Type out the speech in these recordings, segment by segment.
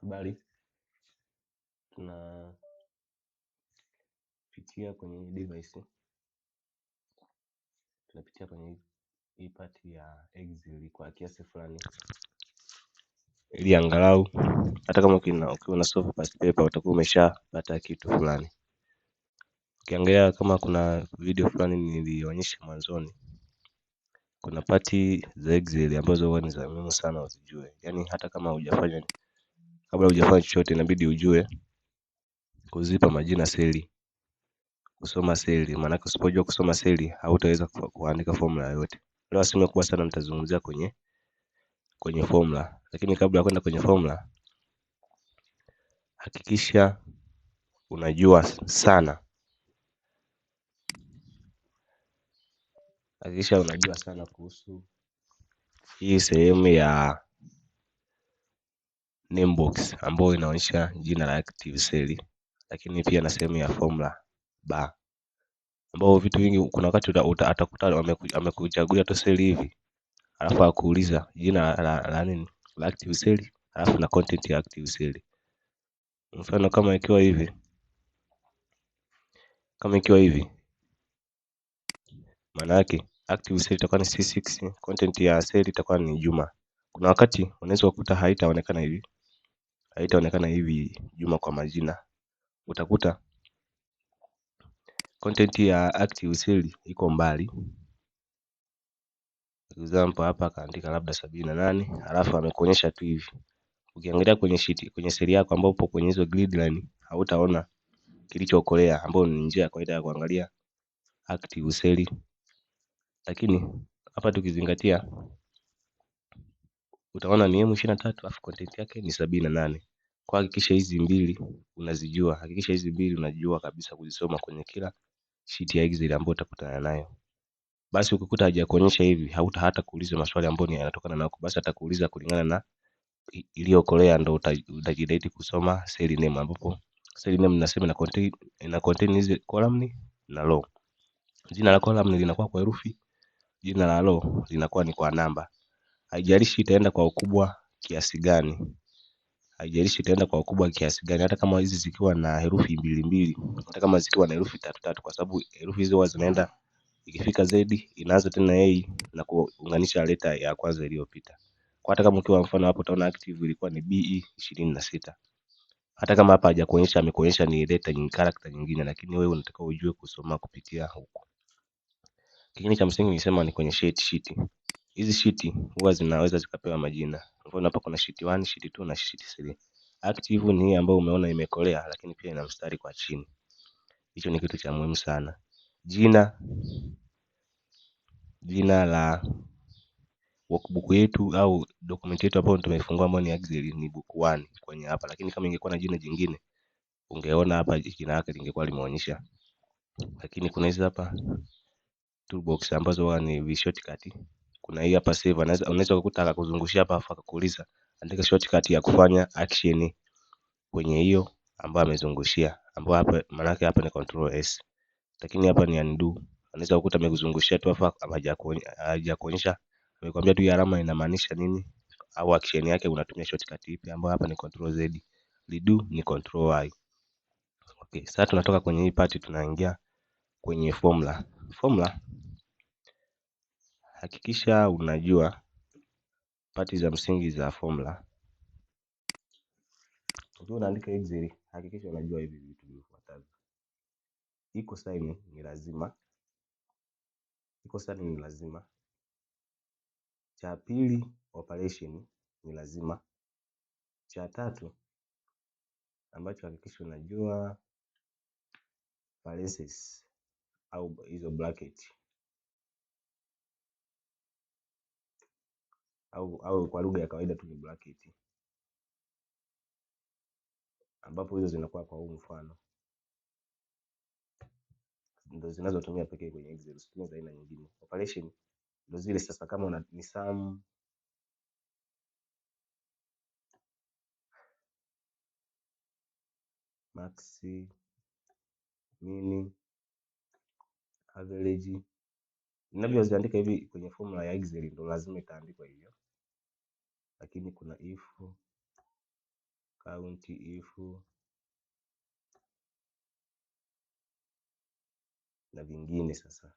bali tunapitia kwenye device, tunapitia kwenye hii part ya Excel kwa kiasi fulani, ili angalau hata kama ukiwa na solve past paper utakuwa umeshapata kitu fulani. Ukiangalia kama kuna video fulani nilionyesha mwanzoni, kuna pati za Excel ambazo huwa ni za muhimu sana uzijue. Yaani hata kama kabla hujafanya chochote inabidi ujue kuzipa majina seli, kusoma seli, maana usipojua kusoma seli hautaweza kuandika formula yoyote. Leo asilimia kubwa sana nitazungumzia kwenye formula, lakini kabla ya kwenda kwenye formula hakikisha unajua sana kuhusu hii sehemu ya name box ambayo inaonyesha jina la active cell, lakini pia na sehemu ya formula bar, ambao vitu vingi kuna wakati atakuta amekuchagulia tu seli hivi alafu akuuliza jina la nini la active cell alafu na content ya active cell. Mfano kama ikiwa hivi maana yake active cell itakuwa ni C6, content ya cell itakuwa ni Juma. Kuna wakati unaweza kukuta haitaonekana hivi Juma kwa majina, utakuta content ya active cell iko mbali. Example hapa kaandika labda 78 alafu amekuonyesha tu hivi. Ukiangalia kwenye sheet, kwenye seli yako ambapo upo kwenye hizo grid line hautaona kilichookolea, ambao ni njia ya kawaida ya kuangalia active cell. Lakini hapa tukizingatia utaona ni M23 alafu content yake ni 78. Kwa hakikisha hizi mbili unajua kabisa kuzisoma kwenye kila sheet ya Excel ambayo utakutana nayo. Basi ukikuta hajakuonyesha hivi, hata kuuliza maswali ambayo yanatokana na huko, basi atakuuliza kulingana na iliyokolea, ndo utajitahidi kusoma cell name, ambapo cell name nasema ina contain hizi column na row. Jina la column linakuwa kwa herufi, jina la row linakuwa ni kwa namba. Haijalishi itaenda kwa ukubwa kiasi gani, hata kama hizi zikiwa na herufi 2 hata kama zikiwa na herufi 3 kwa sababu herufi hizo huwa zinaenda, ikifika Z inaanza tena A na kuunganisha leta ya kwanza iliyopita. Kwa hata kama ukiwa mfano hapo utaona active ilikuwa ni BE26. Hata kama hapa hajakuonyesha, amekuonyesha ni leta nyingine, character nyingine, lakini wewe unataka ujue kusoma kupitia huko. Kingine cha msingi nilisema ni kwenye sheet. Hizi sheet huwa zinaweza zikapewa majina. Mfano hapa kuna sheet 1, sheet 2 na sheet 3. Active ni hii ambayo umeona imekolea, lakini pia ina mstari kwa chini. Hicho ni kitu cha muhimu sana. Jina la workbook yetu au document yetu ambayo tumefungua ambayo ni Excel ni book 1 kwenye hapa, lakini kama ingekuwa na jina jingine ungeona hapa jina lake lingekuwa limeonyesha. Lakini kuna hizi hapa toolbox ambazo ni shortcut. Kuna hii hapa save, unaweza kukuta akakuzungushia hapa afa akakuuliza andika shortcut ya kufanya action kwenye hiyo ambayo amezungushia, ambayo hapa maana yake hapa ni control S, lakini hapa ni undo. Unaweza kukuta amekuzungushia tu afa hajakuonyesha, amekwambia tu hii alama inamaanisha nini au action yake unatumia shortcut ipi, ambayo hapa ni control Z, redo ni control Y. Okay, sasa tunatoka kwenye hii part tunaingia kwenye formula. Hakikisha unajua pati za msingi za formula. Ukiwa unaandika Excel hakikisha unajua hivi vitu vifuatavyo. Iko sign ni lazima. Cha pili operation ni lazima. Cha tatu ambacho hakikisha unajua parentheses au hizo bracket au kwa lugha ya kawaida tu ni bracket, ambapo hizo zinakuwa kwa huu mfano ndio zinazotumia pekee kwenye Excel, sio za aina nyingine. Operation ndio zile sasa, kama ni sum, max, min, average. Ninavyoziandika hivi kwenye formula ya Excel ndio lazima itaandikwa hivyo, lakini kuna if, count if na vingine. Sasa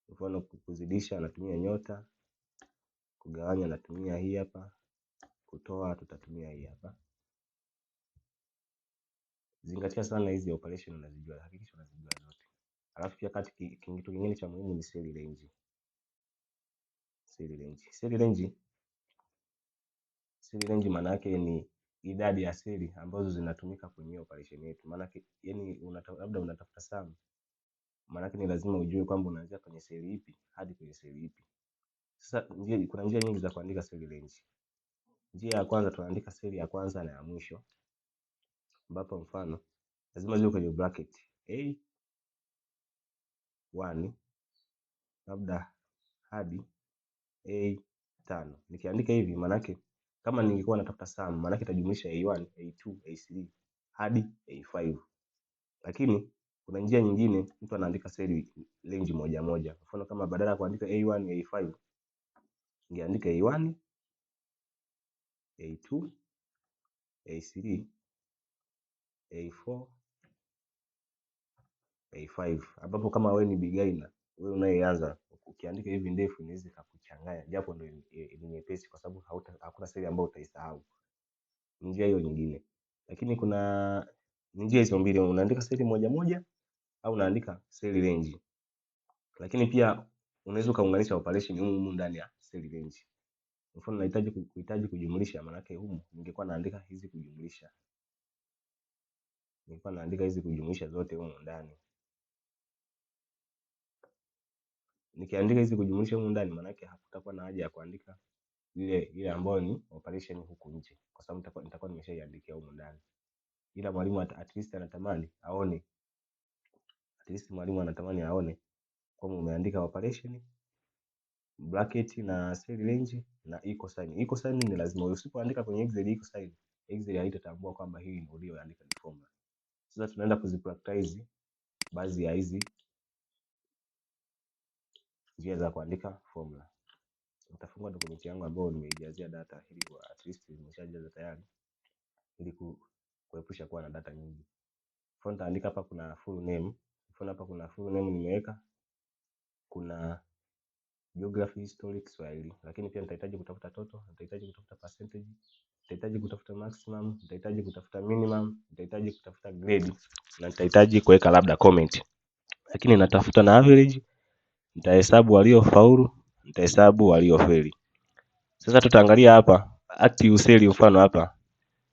mfano kuzidisha natumia nyota, kugawanya natumia hii hapa, kutoa tutatumia hii hapa. Zingatia sana hizi operation unazijua, hakikisha unazijua zote. Alafu pia kitu kingine cha muhimu ni cell range. Cell range maana yake ni idadi ya seli ambazo zinatumika kwenye operation yetu. Maana yani labda unatafuta sum, maana yake ni lazima ujue kwamba unaanzia kwenye seli ipi hadi kwenye seli ipi. Sasa kuna njia nyingi za kuandika cell range. Njia ya kwanza tunaandika seli ya kwanza na ya mwisho, ambapo mfano lazima ziwe kwenye bracket A1 labda hadi A5. Nikiandika hivi maana yake kama ningekuwa natafuta sum, maana yake itajumlisha A1, A2, A3 hadi A5. Lakini kuna njia nyingine, mtu anaandika cell range moja moja. Mfano kama badala ya kuandika A1 A5, ningeandika A1 A2 A3 A4 A5, ambapo kama wewe ni beginner, wewe unayeanza, ukiandika hivi ndefu inaweza kukuchanganya, japo ndio ni nyepesi kwa sababu hakuna seli ambayo utaisahau. Njia hiyo nyingine. Lakini kuna njia hizo mbili, unaandika seli moja moja au unaandika cell range. Lakini pia unaweza kaunganisha operation humu ndani ya cell range. Mfano nahitaji kujumlisha, maana yake humu ningekuwa naandika hizi kujumlisha. Ningekuwa naandika hizi kujumlisha zote humu ndani. Nikiandika hizi kujumlisha humu ndani, maana yake hakutakuwa na haja ya kuandika ile ambayo ni operation huku nje, kwa sababu nitakuwa nimeshaiandikia humu ndani. Ila mwalimu at least anatamani aone kwamba umeandika operation, bracket na cell range na equal sign. Equal sign ni lazima, usipoandika kwenye Excel equal sign, Excel haitatambua kwamba hii ndio ulioandika ni formula. Sasa tunaenda kuzipractice baadhi ya hizi njia za kuandika formula. Nitafungua document yangu ambayo nimeijazia data ili at least nimeshajaza tayari ili kuepusha kuwa na data nyingi. Mfano nitaandika hapa kuna full name. Mfano hapa kuna full name nimeweka. Kuna geography, history, Kiswahili. Lakini pia nitahitaji kutafuta total, nitahitaji kutafuta percentage, nitahitaji kutafuta maximum, nitahitaji kutafuta minimum, nitahitaji kutafuta grade na nitahitaji kuweka labda comment. Lakini natafuta na average, nitahesabu waliofaulu, nitahesabu waliofeli. Sasa tutaangalia hapa active cell, mfano hapa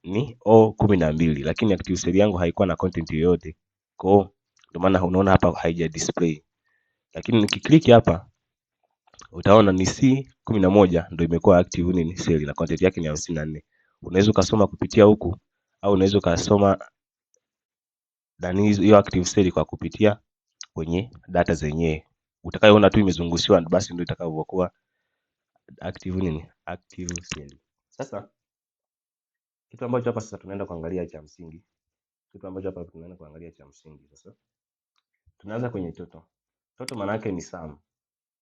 ni O12, lakini active cell yangu haikuwa na content yoyote. Kwa ndio maana unaona hapa haija display. Lakini nikiklik hapa utaona ni C11 ndio imekuwa active nini cell na content yake ni 54. Unaweza ukasoma kupitia huku au unaweza ukasoma ndani hiyo active cell kwa kupitia kwenye data zenyewe. Utakayoona tu imezungushiwa basi ndio itakavyokuwa active cell. Sasa kitu ambacho hapa sasa tunaenda kuangalia cha msingi. Sasa tunaanza kwenye total. Total maana yake ni sum.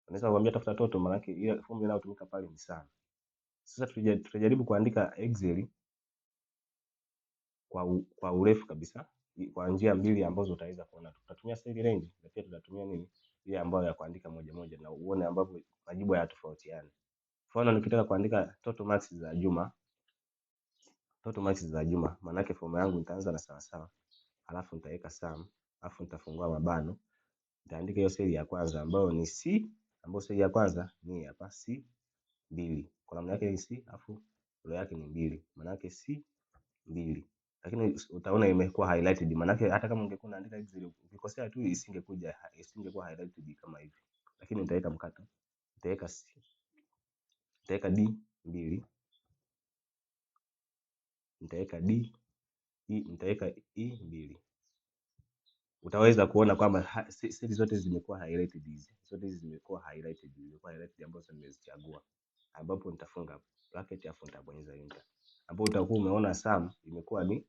Unaweza kuambia tafuta total, maana yake ile formula inayotumika pale ni sum. Sasa tutajaribu kuandika Excel kwa urefu kabisa kwa njia mbili ambazo utaweza kuona. Tutatumia cell range na pia tutatumia ile ambayo ya kuandika moja moja na uone ambapo majibu hayatofautiani. Mfano nikitaka kuandika total marks za Juma, maana yake formula yangu nitaanza na sawa, alafu nitaweka sum, alafu nitafungua mabano, nitaandika hiyo cell ya kwanza ambayo ni C, ambayo cell ya kwanza ni hapa C2. Column yake ni C, alafu row yake ni 2, maana yake C2. Lakini utaona imekuwa highlighted, maana yake hata kama ungekuwa unaandika Excel ukikosea tu isingekuwa highlighted kama hivi. Lakini nitaweka mkato, nitaweka D2, nitaweka E2. Utaweza kuona kwamba seli zote zimekuwa highlighted hizi. Zimekuwa highlighted ambazo nimezichagua. Ambapo nitafunga bracket afu nitabonyeza enter. Ambapo utakuwa umeona sum imekuwa ni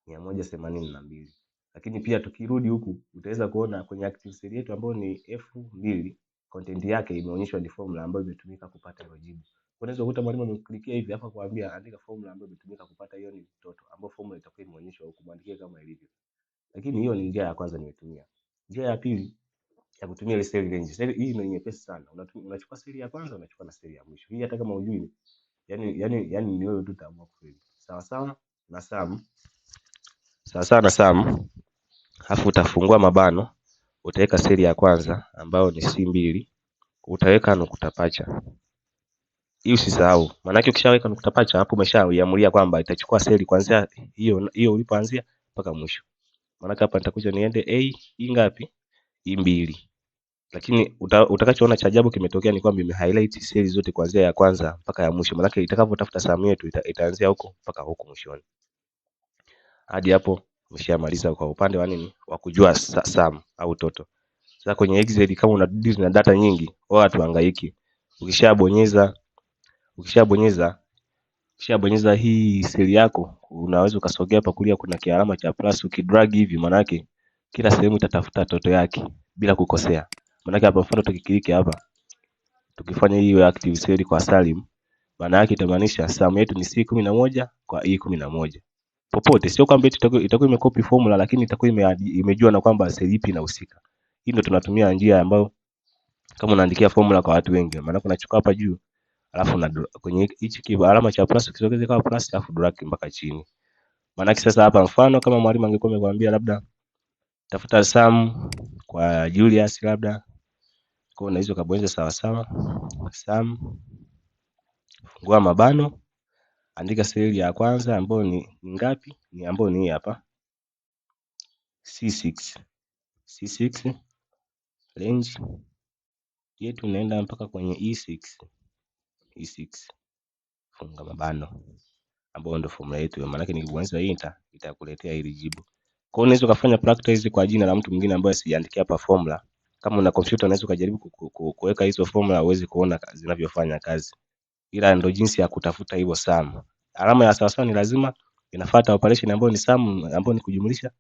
182. Lakini pia tukirudi huku utaweza kuona kwenye active cell yetu ambayo ni F2, content yake imeonyeshwa ni formula ambayo imetumika kupata hilo jibu. Unaweza kukuta mwalimu ameklikia hivi hapa kuambia andika formula ambayo imetumika kupata hiyo ni mtoto, ambayo formula itakuwa imeonyeshwa huku, muandikie kama ilivyo. Lakini hiyo ni njia ya kwanza nimetumia. Njia ya pili ya kutumia ile cell range. Hii ni nyepesi sana. Unachukua seli ya kwanza, unachukua na seli ya mwisho. Hii hata kama hujui, yani ni wewe tu utaamua kufeli. Sawa sawa na sum. Sawa sawa na sum. Alafu utafungua mabano, utaweka seli ya kwanza ambayo ni C2, utaweka nukta pacha. Hii usisahau. Maana yake ukishaweka nukta pacha hapo umeshaiamulia kwamba itachukua seli kuanzia hiyo ulipoanzia mpaka mwisho. Maana hapa nitakuja niende hii ngapi? Hii 2. Lakini utakachoona cha ajabu kimetokea ni kwamba imehighlight seli zote kuanzia ya kwanza mpaka ya mwisho. Maana itakapotafuta sum yetu itaanzia huko mpaka huko mwishoni. Hadi hapo umeshamaliza kwa upande wa nini? Wa kujua sum au toto. Sasa kwenye Excel kama una deal na data nyingi, watu hangaiki. Ukishabonyeza hii seli yako, unaweza ukasogea hapa kulia, kuna kialama cha plus, ukidrag hivi maana yake kila sehemu itatafuta toto yake bila kukosea. Maana yake hapa mfano tukiklik hapa, tukifanya hiyo active cell kwa Salim, maana yake itamaanisha sum yetu ni C11 kwa E11. Popote, sio kwamba itakuwa imecopy formula, lakini itakuwa imejua na kwamba cell ipi inahusika. Hii ndio tunatumia njia ambayo kama unaandikia formula kwa watu wengi, maana unachukua hapa juu, alafu na kwenye hichi alama cha plus ukisogeza kama plus, alafu drag mpaka chini. Maana sasa hapa mfano kama mwalimu angekuwa amekwambia labda tafuta sum kwa Julius labda, kwa unaweza kubonyeza sawa sawa sum, fungua mabano, andika seli ya kwanza ambayo ni ngapi? Ni ambayo ni hapa C6 range yetu inaenda mpaka kwenye E6, funga mabano, ambayo ndio formula yetu. Maana yake nikibonyeza enter itakuletea hili jibu. Kwa hiyo unaweza kufanya practice kwa jina la mtu mwingine ambaye sijaandikia hapa formula. Kama una computer unaweza kujaribu kuweka hizo formula uweze kuona zinavyofanya kazi. Ila ndio jinsi ya kutafuta hiyo sum. Alama ya sawa sawa ni lazima inafuata operation ambayo ni sum, ambayo ni kujumlisha,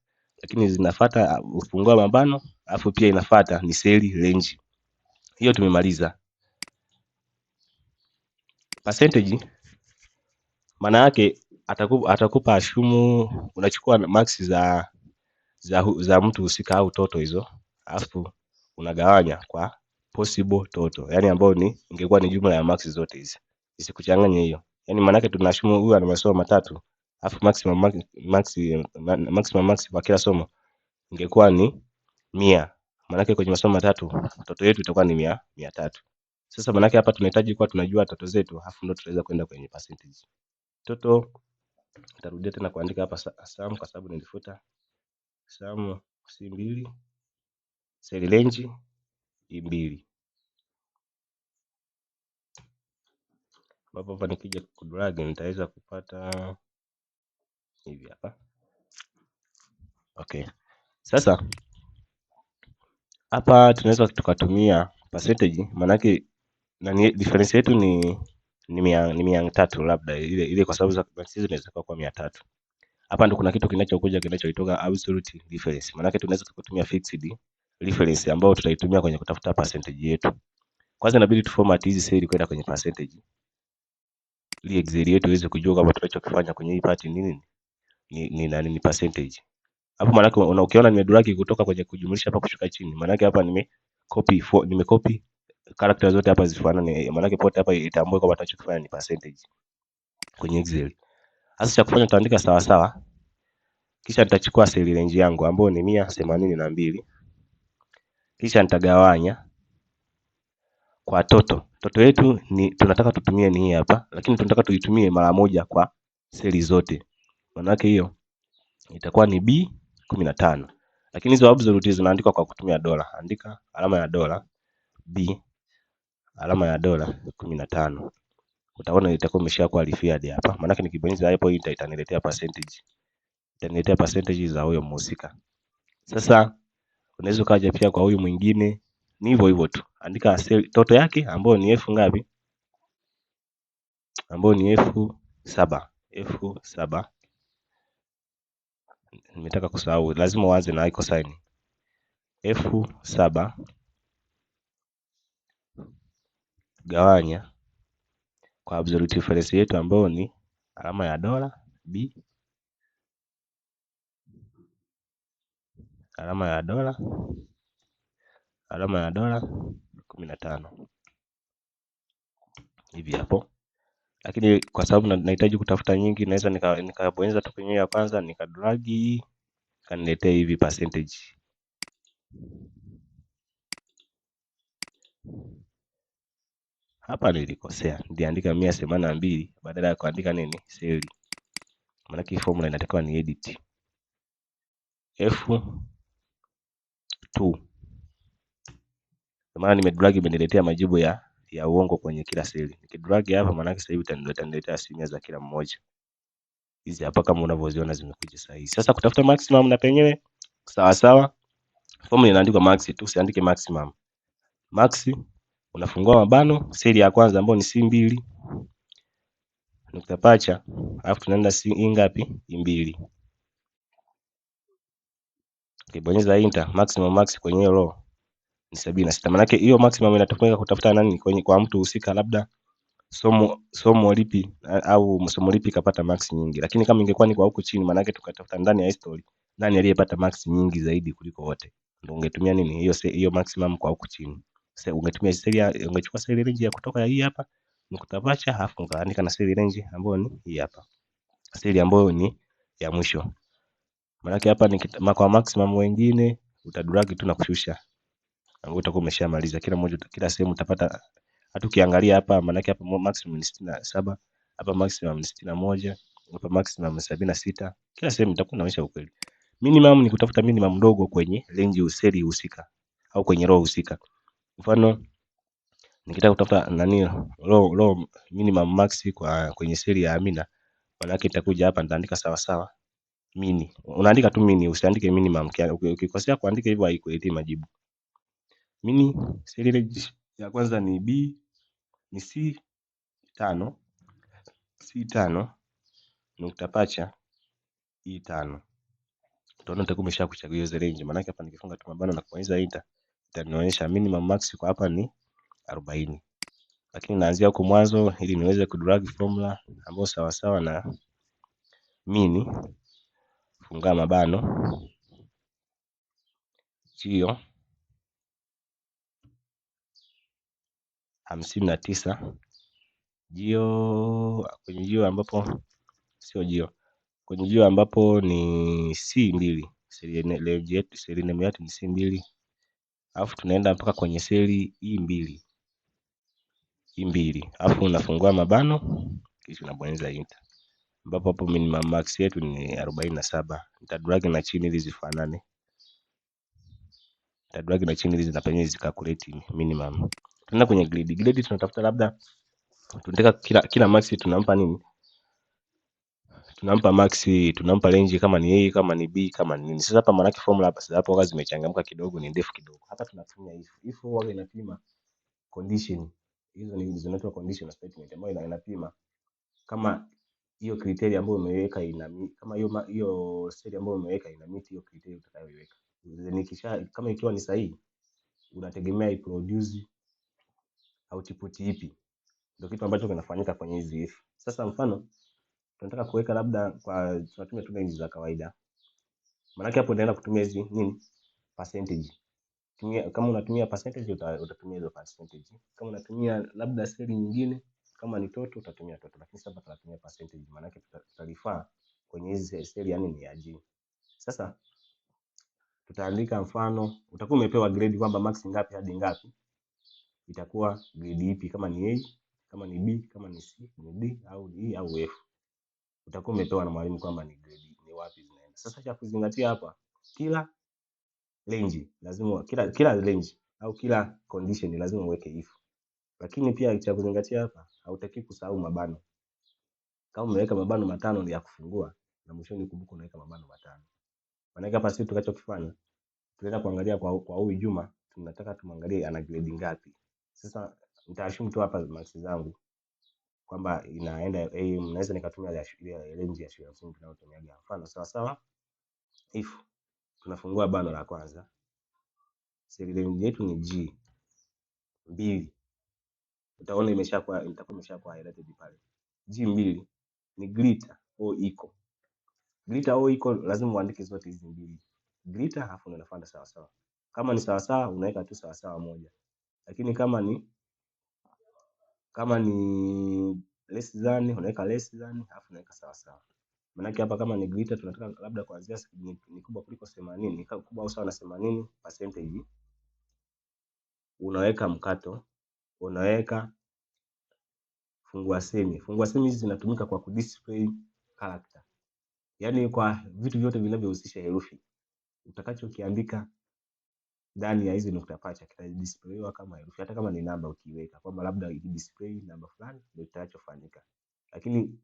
lakini zinafuata ufungua mabano, alafu pia inafuata ni cell range. Hiyo tumemaliza. Percentage maana yake atakupa assume unachukua marks za mtu husika au toto hizo, alafu unagawanya kwa possible total, yani ambayo ni ingekuwa ni jumla ya marks zote hizi, isikuchanganye hiyo. Yani maana yake tunashumu huyu ana masomo matatu, alafu maximum marks kwa kila somo ingekuwa ni 100. Maana yake kwenye masomo matatu toto yetu itakuwa ni 300. Sasa maana yake hapa tunahitaji kuwa tunajua toto zetu, alafu ndio tutaweza kwenda kwenye percentage. Toto nitarudia tena kuandika hapa sum kwa sababu nilifuta sum C2 cell range E2, ambapo hapa nikija kudrag nitaweza kupata hivi hapa. Okay, sasa hapa tunaweza tukatumia percentage, maana yake na difference yetu ni 300 labda ile kwa sababu za hizo zinaweza kuwa 300. Hapa ndo kuna kitu kinachoitoka absolute difference. Maana yake tunaweza kutumia fixed difference ambayo tutaitumia kwenye kutafuta percentage yetu. Kwanza inabidi tuformat hizi cell kwenda kwenye percentage, ili Excel yetu iweze kujua kama tunachokifanya kwenye hii part ni nini, ni percentage. Hapo maana yake ukiona nimedrag kutoka kwenye kujumlisha hapa kushuka chini, maana yake hapa nimecopy characters zote hapa zifanane, maana yake pote hapa itambue kama tunachokifanya ni percentage kwenye Excel. Sasa cha kufanya tutaandika sawa sawa, kisha nitachukua cell range yangu ambayo ni 182, kisha nitagawanya kwa toto yetu ni tunataka tutumie ni hii hapa, lakini tunataka tuitumie mara moja kwa seli zote. Maana yake hiyo itakuwa ni B15. Lakini hizo absolute zinaandikwa kwa kutumia dola. Andika alama ya dola B, alama ya dola 15. Utaona itakuwa imeshakuwa referred hapa. Maana yake nikibonyeza hapo itaniletea percentage. Itaniletea percentage za huyo mhusika. Sasa unaweza kaja pia kwa huyu mwingine, ni hivyo hivyo tu. Andika toto yake ambayo ni F ngapi? Ambayo ni F7. Nimetaka kusahau, lazima uanze na iko sign. F7 gawanya kwa absolute difference yetu ambayo ni alama ya dola B, alama ya dola 15 hivi hapo. Lakini kwa sababu nahitaji kutafuta nyingi, naweza nikabonyeza tu kwenye ya kwanza nikadrag kaniletea hivi percentage. Hapa nilikosea, niliandika 182 badala ya kuandika nini seli. Maana hii formula inatakiwa ni edit F2. Maana nimedrag imeniletea majibu ya uongo kwenye kila seli. Nikidrag hapa maana sasa hivi itaniletea asilimia za kila mmoja. Hizi hapa kama unavyoziona zimekuja sahihi. Sasa kutafuta maximum na penyewe sawa sawa. Formula inaandikwa max tu, usiandike maximum. Max unafungua mabano seli ya kwanza ambayo ni C2 nukta pacha, alafu tunaenda C ngapi? E2. Ukibonyeza enter, maximum max kwenye hiyo row ni 76. Maana yake hiyo maximum inatumika kutafuta nani kwenye kwa mtu husika, labda somo lipi au somo lipi kapata max nyingi. Lakini kama ingekuwa ni kwa huku chini, maana yake tukatafuta ndani ya history nani aliyepata max nyingi zaidi kuliko wote, ndio ungetumia nini hiyo maximum kwa huku chini. Sasa ungetumia seli, ungechukua seli range ya kutoka hii hapa nukta pacha, alafu ungeandika na seli range ambayo ni hii hapa, seli ambayo ni ya mwisho. Maana yake hapa ni kwa maximum wengine utadrag tu na kushusha, ambapo utakuwa umeshamaliza kila mmoja, kila sehemu utapata. Hata ukiangalia hapa, maana yake hapa maximum ni 67, hapa maximum ni 61, hapa maximum ni 76. Kila sehemu itakuwa inaonyesha ukweli. Minimum ni kutafuta minimum ndogo kwenye range useli husika au kwenye row husika. Mfano nikitaka kutafuta nani row minimum max kwenye seli ya Amina, maana yake itakuja hapa nitaandika sawa sawa mini. Unaandika tu mini, usiandike minimum. Ukikosea kuandika hivyo haikuletei majibu. Mini seli range ya kwanza ni B, ni C5 nukta pacha E5. Utaona utakuwa umeshakuchagua hiyo range. Maana yake hapa nikifunga tu mabano na kubonyeza enter, itanionyesha minimum max kwa hapa ni 40. Lakini naanzia huko mwanzo ili niweze kudrag formula ambayo sawa sawa na mini, funga mabano gio 59 gio kwenye gio ambapo sio gio, kwenye gio ambapo ni C2, seli name yetu ni C2, alafu tunaenda mpaka kwenye seli E2, alafu unafungua mabano kisha unabonyeza enter, ambapo hapo minimum max yetu ni 47. Nitadrag na chini ili zifanane, nitadrag na chini ili zinapenye zikakuleti minimum. Tunaenda kwenye grid. Grid tunatafuta labda tunataka kila max tunampa nini? Tunampa max, tunampa range kama ni A, kama ni B, kama ni nini. Sasa hapa maana formula hapa sasa hapo waga zimechangamka kidogo, ni ndefu kidogo. Hapa tunatumia if waga inapima condition. Hizo ni zinaitwa conditional statement, ambayo inapima kama hiyo criteria ambayo umeweka kama hiyo seli ambayo umeweka ina meet hiyo criteria utakayoiweka. Kama ikiwa ni sahihi, unategemea iproduce output ipi, ndio kitu ambacho kinafanyika kwenye hizi if. Sasa mfano tunataka kuweka labda tunatumia tu range za kawaida, maana hapo unaenda kutumia hizi nini percentage. Kama unatumia percentage utatumia hizo percentage. Kama unatumia labda seli nyingine kama ni total utatumia total, lakini sasa tunatumia percentage, maana yake tutalifaa kwenye hizi seli yani ni ya G. Sasa tutaandika mfano, utakuwa umepewa grade kwamba max ngapi hadi ngapi, itakuwa grade ipi, kama ni A, kama ni B, kama ni C, ni D au E au F. Utakuwa umepewa na mwalimu kwamba ni grade ni wapi zinaenda. Sasa cha kuzingatia hapa, kila range lazima kila range au kila condition lazima uweke if. Lakini pia cha kuzingatia hapa, hautaki kusahau mabano. Kama umeweka mabano matano ni ya kufungua na mwishoni kumbuka unaweka mabano matano. Maana hapa sisi tukachokifanya tunaenda kuangalia kwa huyu Juma, tunataka tumwangalie ana grade ngapi. Sasa nitaassume tu hapa max zangu kwamba inaenda naweza nikatumia ile range ya shule ya msingi tunayotumia. Mfano sawa sawa, if tunafungua bano la kwanza, seli range yetu ni G2, utaona itakuwa imeshakuwa highlighted pale. G2 ni greater au equal. Greater au equal lazima uandike zote hizi mbili. Greater alafu unafuata sawa sawa. Kama ni sawa sawa unaweka tu sawa sawa moja. Lakini kama ni less than unaweka less than alafu unaweka sawa sawa. Maana hapa kama ni greater tunataka labda kuanzia ni kubwa kuliko 80, ni kubwa au sawa na 80%, unaweka mkato, unaweka fungua semi. Fungua semi hizi zinatumika kwa kudisplay character. Yaani kwa vitu vyote vinavyohusisha herufi. Utakachokiandika ndani ya hizi nukta pacha kitadisplayiwa kama herufi, hata kama ni namba ukiweka kwamba labda ikidisplay namba fulani ndio kitachofanyika. Lakini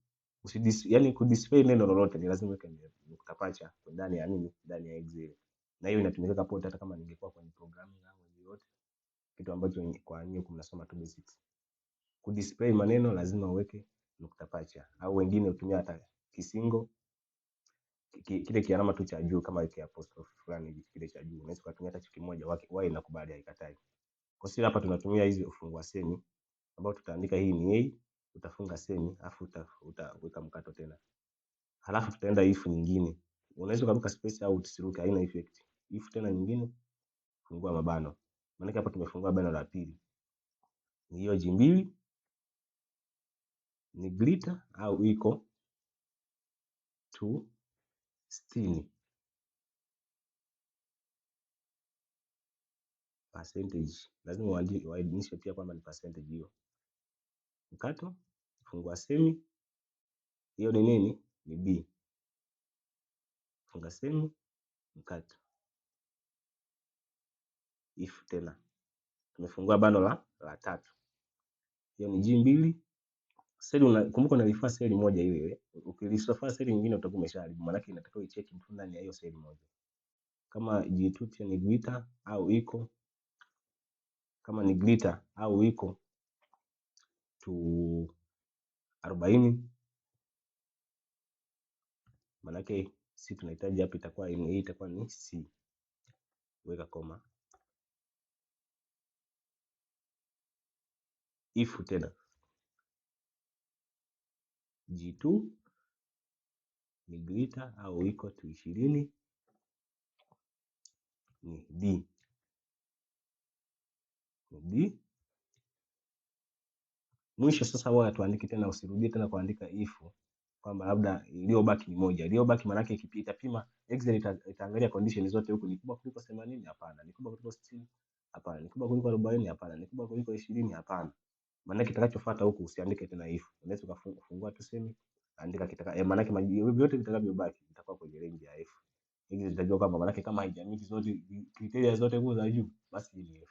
yani kudisplay neno lolote ni lazima uweke nukta pacha ndani ya nini? Ndani ya Excel. Na hiyo inatumika pote, hata kama ningekuwa kwenye programming au yoyote, kitu ambacho kwa nyinyi mnasoma tu basics. Kudisplay maneno lazima uweke nukta pacha, au wengine utumia hata kisingo kile kialama tu cha juu kama ile apostrophe fulani hivi, kile cha juu unaweza kutumia hata kimoja, wao inakubali, haikatai. Kwa sisi hapa tunatumia hizi ufungua semi ambao tutaandika hii ni a, utafunga semi afu utaweka mkato tena. Halafu tutaenda if nyingine. Unaweza kuruka space au usiruke, haina effect. If tena nyingine fungua mabano. Maana hapa tumefungua bano la pili. Ni hiyo G2 ni greater au equal to 60%. Lazima uainishe pia kwamba ni percentage hiyo. Mkato, fungua semi. Hiyo ni nini? Ni B. Funga semi, mkato. If tena. Tumefungua bano la tatu. Hiyo ni G2. Seli kumbuka unalifaa seli moja ile. Ukilifaa seli nyingine utakuwa umeshaharibu. Maana yake inatakiwa icheki mtu ndani ya hiyo seli moja. Kama G2 pia ni greater au equal, kama ni greater au equal to 40, maana yake si tunahitaji hapa itakuwa hii itakuwa ni C. Weka koma. If tena G2 ni greater au equal to 20 ni D. Ni D. Mwisho sasa wao tuandike tena, usirudie tena kuandika if kwamba labda iliyobaki ni moja. Iliyobaki maana yake ikipita pima Excel itaangalia condition zote huku, ni kubwa kuliko 80? Hapana. Ni kubwa kuliko 60? Hapana. Ni kubwa kuliko 40? Hapana. Ni kubwa kuliko 20? Hapana. Maana yake kitakachofuata huku usiandike tena if. Unaweza kufungua tu semi, andika maana yake majibu yote vitakavyobaki vitakuwa kwenye range ya if. Hivi zitajua kwamba maana yake kama haijamiki zote criteria zote huko za juu, basi ni if.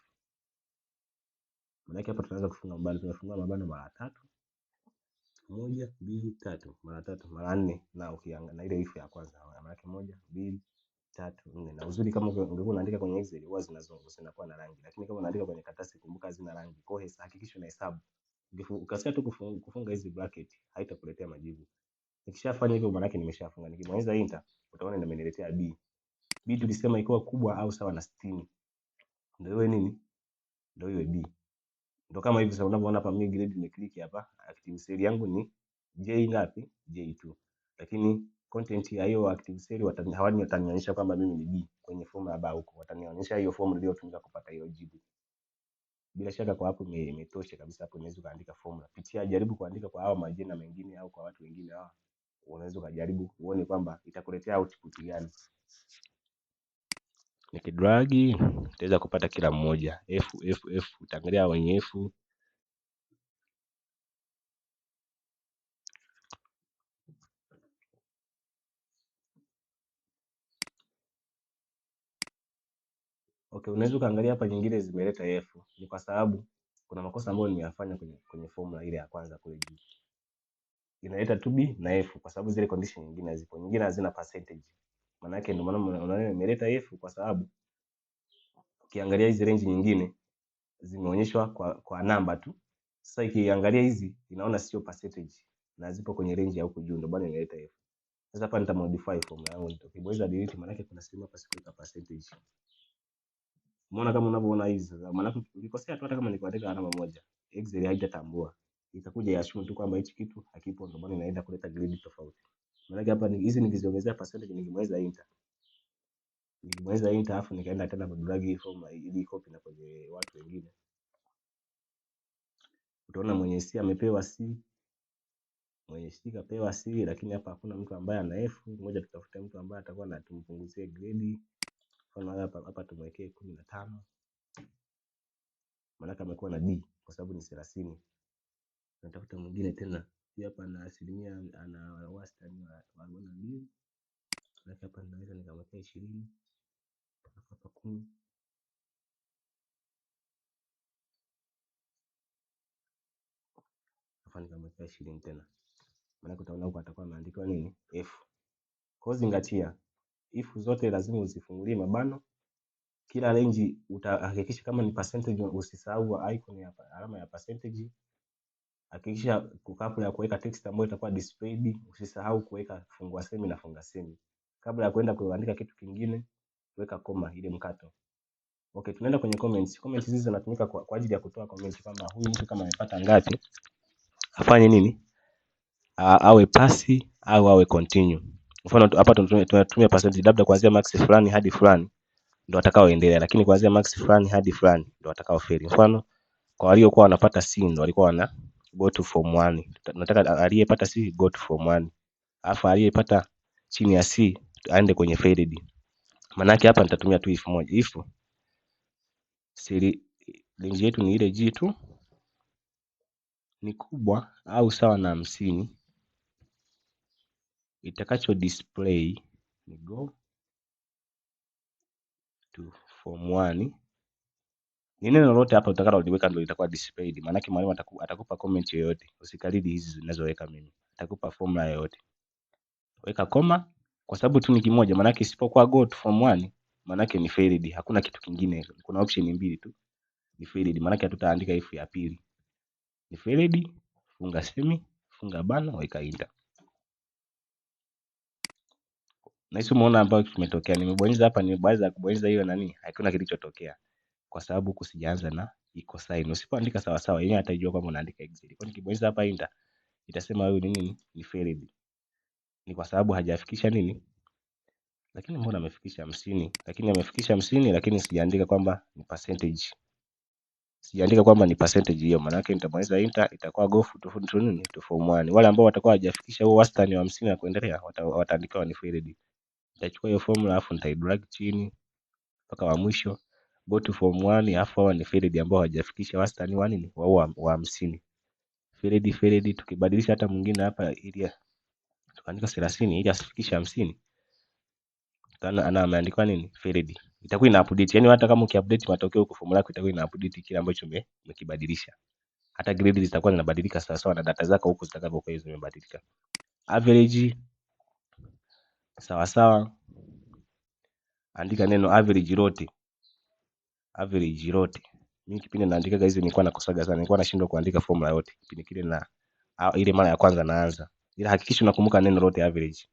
Maana yake hapa tunaanza kufunga mabano, tunafungua mabano mara 3. 1 2 3, mara 3 mara 4, na ukiangalia na ile if ya kwanza maana yake 1 2 3 4. Na uzuri kama ungekuwa unaandika kwenye Excel huwa zinakuwa na rangi, lakini kama unaandika kwenye karatasi kumbuka hazina rangi. Kwa hiyo hakikisha unahesabu. Ukasikia tu kufunga hizi bracket haitakuletea majibu. Nikishafanya hivyo maana yake nimeshafunga. Nikimaliza enter utaona imeniletea B. B tulisema ikiwa kubwa au sawa na 60. Ndio iwe nini? Ndio iwe B. Ndio kama hivi sasa unavyoona hapa mimi grade nimeclick hapa, active cell yangu ni J ngapi? J2. Lakini content ya hiyo active cell watanionyesha kwamba mimi ni B kwenye formula bar huko. Watanionyesha hiyo formula iliyotumika kupata hiyo jibu. Bila shaka kwa hapo imetosha kabisa. Hapo unaweza kuandika formula. Pitia, jaribu kuandika kwa hawa majina mengine au kwa watu wengine hawa. Unaweza kujaribu uone kwamba itakuletea output gani. Nikidrag utaweza kupata kila mmoja. F utaangalia wenye F. Okay, unaweza kaangalia hapa nyingine zimeleta F. Ni kwa sababu kuna makosa ambayo nimeyafanya kwenye formula ile ya kwanza kule juu. Inaleta 2B na F kwa sababu zile condition nyingine zipo. Nyingine hazina percentage. Maana yake ndio maana unaona imeleta F kwa sababu ukiangalia hizi range nyingine zimeonyeshwa kwa namba tu. Sasa ikiangalia hizi inaona sio percentage na zipo kwenye range ya huko juu, ndio bwana inaleta F. Sasa hapa nita modify formula yangu, nikibonyeza delete maana yake kuna sehemu hapa sikuweka percentage. Umeona kama unavyoona hizi sasa, maana ukikosea tu hata kama nikuandika alama moja Excel haitatambua. Itakuja assume tu kwamba hichi kitu hakipo, ndio maana inaenda kuleta grade tofauti. Maana hapa ni hizi nikiziongezea percentage nikimaliza enter. Nikimaliza enter afu nikaenda tena kudrag hii formula ili copy na kwenye watu wengine. Utaona mwenye C amepewa C. Mwenye C kapewa C, lakini hapa hakuna mtu ambaye ana F. Ngoja tutafute mtu ambaye atakuwa na tumpunguzie grade. Mfano hapa tumwekee 15. Maana amekuwa na D kwa sababu ni 30. Natafuta mwingine tena. Hii hapa ana asilimia, ana wastani wa 42. Na hapa naweza nikamwekea 20. Hapa 10. Hapa nikamwekea 20 tena. Maana utaona huko atakuwa ameandikwa nini? F. Kwa zingatia, if zote lazima uzifungulie mabano. Kila range utahakikisha kama ni percentage, usisahau icon ya alama ya percentage. Hakikisha kabla ya kuweka text ambayo itakuwa displayed, usisahau kuweka fungua semi na funga semi. Kabla ya kwenda kuandika kitu kingine, weka koma ile mkato. Okay, tunaenda kwenye comments. Comments hizi zinatumika kwa ajili ya kutoa comment kwamba huyu mtu kama amepata ngapi afanye nini? Awe pasi au awe continue. Mfano hapa tunatumia percentage, labda kuanzia max fulani hadi fulani ndio atakaoendelea, lakini kuanzia max fulani hadi fulani ndio atakaofeli. Mfano kwa waliokuwa wanapata C ndio walikuwa wana go to form 1. Nataka aliyepata C go to form 1. Alafu aliyepata chini ya C aende kwenye failed. Maana yake hapa nitatumia tu if moja. If range yetu ni ile G tu ni kubwa au sawa na 50, itakacho display ni go to form 1. Ni neno lolote hapa utakalo uliweka ndio itakuwa displayed. Maana yake mwalimu atakupa comment yoyote, usikalidi hizi zinazoweka mimi. Atakupa formula yoyote. Weka koma kwa sababu tu ni kimoja, maana yake isipokuwa go to form 1 maana yake ni failed. Hakuna kitu kingine. Kuna option mbili tu. Ni failed, maana yake tutaandika if ya pili. Ni failed, funga semi, funga bana, weka enter. Na hizo umeona ambayo kimetokea, nimebonyeza hapa, nimebonyeza kubonyeza hiyo nani, hakuna kilichotokea kwa sababu kusijaanza na iko sign. Usipoandika sawa sawa, yeye atajua kwamba unaandika Excel. Kwa nikibonyeza hapa enter, itasema huyu nini ni failed. Ni kwa sababu hajafikisha nini? Lakini mbona amefikisha 50? Lakini amefikisha 50, lakini sijaandika kwamba ni percentage. Sijaandika kwamba ni percentage hiyo, maana yake nitabonyeza enter, itakuwa go to nini to form 1. Wale ambao watakuwa hawajafikisha huo wastani wa 50 na kuendelea wataandikiwa ni failed. Nitachukua hiyo formula alafu nitaidrag chini mpaka wa mwisho go to form 1, alafu hawa ni failed ambao hawajafikisha wastani wa nini wa 50. Failed tukibadilisha hata mwingine hapa ili tukaandika 30 ili asifikishe 50. Ana ameandikwa nini failed. Itakuwa ina update, yani hata kama ukiupdate matokeo kwa formula yako itakuwa ina update kile ambacho umekibadilisha. Hata grade zitakuwa zinabadilika sawa sawa na data zako huko zitakavyokuwa zimebadilika. Average sawa sawa, andika neno average lote. Average lote. Mimi kipindi naandika hizi nilikuwa nakosaga sana, nilikuwa nashindwa kuandika formula yote kipindi kile na ile mara ya kwanza naanza. Ila hakikisha unakumbuka neno lote average.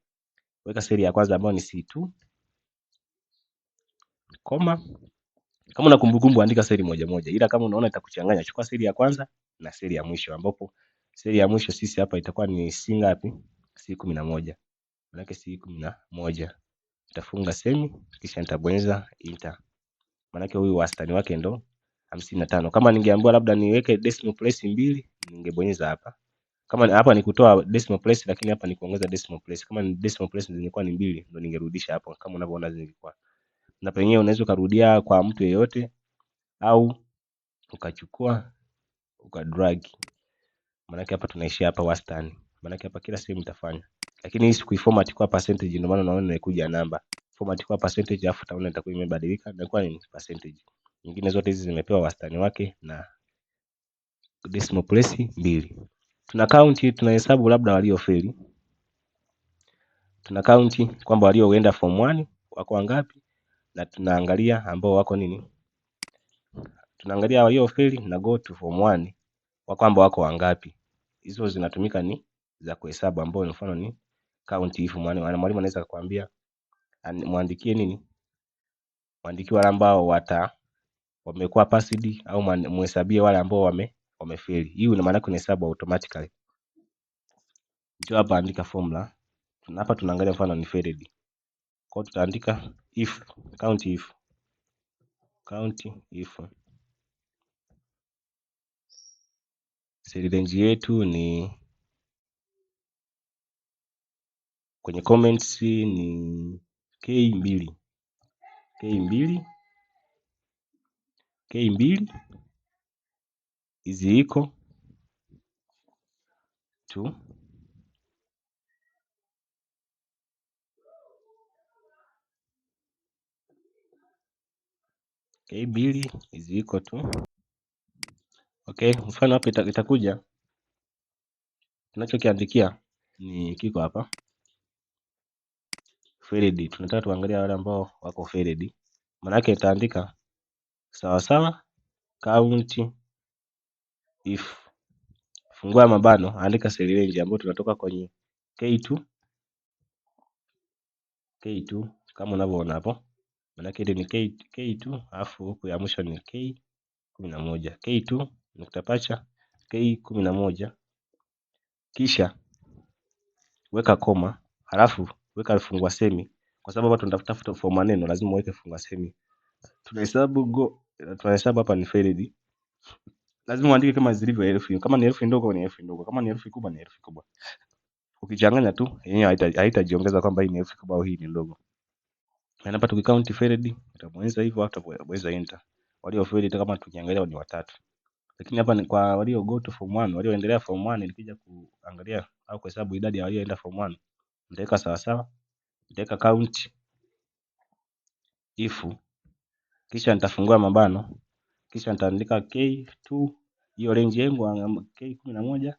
Weka seli ya kwanza ambayo ni C2, koma. Kama una kumbukumbu andika seli moja moja, ila kama unaona itakuchanganya chukua seli ya kwanza na seli ya mwisho, ambapo seli ya mwisho sisi hapa itakuwa ni C ngapi? C11. Maana yake C11. Nitafunga semi kisha nitabonyeza enter. Maana yake huyu wastani wake ndo 55. Kama ningeambiwa labda niweke decimal place 2, ningebonyeza hapa. Kama hapa ni kutoa decimal place, lakini hapa ni kuongeza decimal place. Kama ni decimal place zingekuwa ni 2, ndo ningerudisha hapo kama unavyoona zingekuwa. Na penyewe unaweza kurudia kwa mtu yeyote au ukachukua ukadrag. Maana yake hapa tunaishia hapa wastani. Maana yake hapa kila sehemu itafanya. Lakini hii sikuiformat kwa percentage, ndio maana unaona inakuja namba. Format kwa percentage afu utaona itakuwa imebadilika na kwa ni percentage. Nyingine zote hizi zimepewa wastani wake na decimal place 2. Tuna count, tunahesabu labda waliofeli. Tuna count kwamba walioenda form 1 wako wangapi, na tunaangalia ambao wako nini? Tunaangalia waliofeli na go to form 1 kwamba wako wangapi. Hizo zinatumika ni za kuhesabu, ambao mfano ni count if. Mwalimu anaweza kukuambia muandikie nini? Muandikie wale ambao wamekuwa passed, au muhesabie wale ambao wamefeli. Hii ina maana yake inahesabu automatically. Njoo hapa andika formula. Hapa tunaangalia mfano ni failed. Kwa hiyo tutaandika if count if cell range yetu ni kwenye comments ni K2 is equal to K2 is equal to okay. Mfano hapa itakuja, tunachokiandikia ni kiko hapa failed. Tunataka tuangalie wale ambao wako failed, maana yake itaandika sawa sawa count if, fungua mabano, andika cell range ambayo tunatoka kwenye K2 kama unavyoona hapo, maana yake ni K2 alafu huku ya mwisho ni K11, K2 nukta pacha K11, kisha weka koma, halafu weka fungua semi, kwa sababu hapa tunatafuta form maneno, lazima uweke fungua semi. Tunahesabu hapa ni failed, lazima uandike kama zilivyo herufi. Kama ni herufi ndogo ni herufi ndogo, kama ni herufi kubwa ni herufi kubwa. Ukichanganya tu yenyewe haitajiongeza kwamba hii ni herufi kubwa au hii ni ndogo. Na hapa tukicount failed utabonyeza hivyo, hata utabonyeza enter. Walio failed kama tukiangalia ni watatu. Lakini hapa ni kwa walio go to form 1, walioendelea form 1, nikija kuangalia au kuhesabu idadi ya walioenda form 1, nitaweka sawa sawa, nitaweka count if, kisha nitafungua mabano, kisha nitaandika K2, hiyo range yangu K11,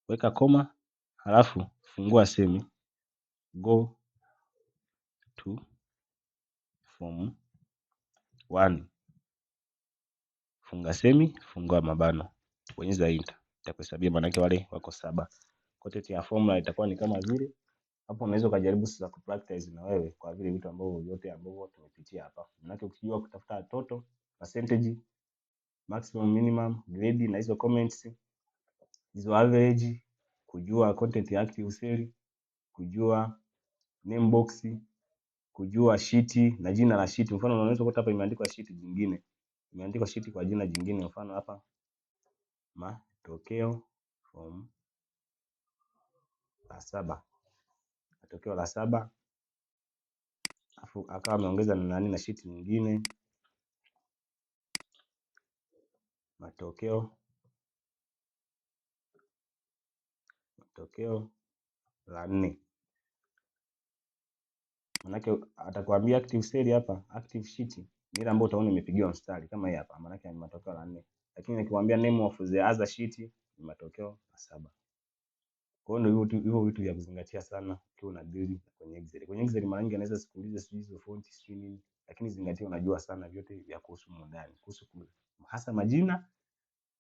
weka koma, halafu fungua semi, go to form 1, funga semi, fungua mabano, bonyeza enter, itakuhesabia maana yake wale wako 7. Content ya formula itakuwa ni kama vile hapo. Unaweza ukajaribu sasa ku practice na wewe kwa vile vitu ambavyo vyote ambavyo tumepitia hapa. Maana yake ukijua kutafuta total, percentage, maximum, minimum, grade na hizo comments, hizo average, kujua content ya active cell, kujua name box, kujua sheet na jina la sheet. Mfano unaweza kukuta hapa imeandikwa sheet jingine, imeandikwa sheet kwa jina jingine. Mfano hapa matokeo form la 7, matokeo la 7, afu akawa ameongeza na nani na sheet nyingine, matokeo la 4. Manake atakwambia active cell hapa, active sheet ni ile ambayo utaona imepigiwa mstari kama hii hapa, manake ni matokeo la 4. Lakini nikikwambia name of the other sheet ni matokeo la 7. Kwa hiyo ndio hivyo vitu vya kuzingatia sana ukiwa una deal kwenye Excel. Kwenye Excel mara nyingi anaweza sikuulize sijui hizo font sijui, lakini zingatia unajua sana vyote vya kuhusu ndani, kuhusu hasa majina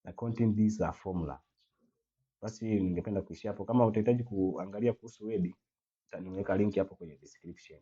na content za formula. Basi ningependa kuishia hapo. Kama utahitaji kuangalia kuhusu Word, nitaweka link hapo kwenye description.